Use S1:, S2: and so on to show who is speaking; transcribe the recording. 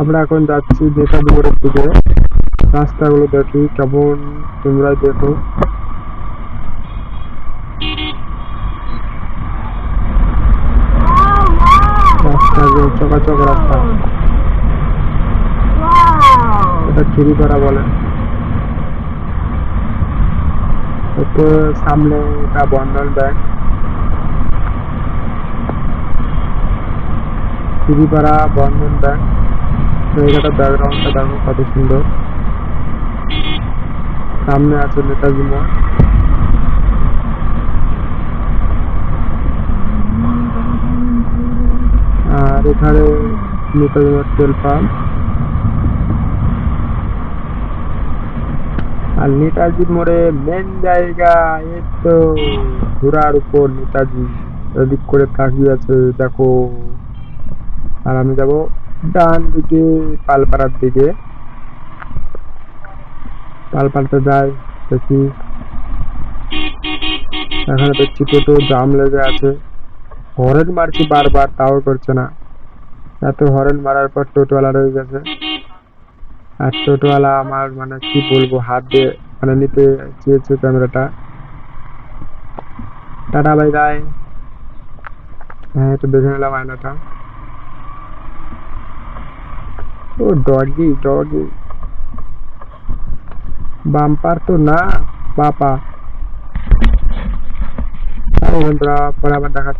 S1: আমরা এখন যাচ্ছি নেতাজি মোড়ের দিকে। রাস্তাগুলো দেখি কেমন, তোমরাই দেখো। রাস্তাগুলো চকাচক রাস্তা, এটা খিরিপাড়া বলে। তো সামনে এটা বন্ধন ব্যাংক। খিরিপাড়া বন্ধন ব্যাংক। জায়গাটা ব্যাকগ্রাউন্ডটা দেখো কত সুন্দর। সামনে আছে নেতাজি মোড়। আর এখানে নেতাজি মোড় তেল পাম্প। আর নেতাজি মোড়ে মেন জায়গা, এই তো ঘোড়ার উপর নেতাজি এদিক করে তাকিয়ে আছে দেখো। আর আমি যাব ডান দিকে, পালপাড়ার দিকে। পালপাড়াতে যাই, দেখি এখানে দেখছি টোটো জাম লেগে আছে। হরেন মারছি বারবার, তাও করছে না। এত হরেন মারার পর টোটোওয়ালা রয়ে গেছে। আর টোটোওয়ালা আমার মানে কি বলবো, হাত দিয়ে মানে নিতে চেয়েছে ক্যামেরাটা। Tata bye bye. হ্যাঁ, একটু দেখে নিলাম আয়নাটা। ও ডগি ডগি, বাম্পার তো না, বাপা। বন্ধুরা, পরে আবার দেখা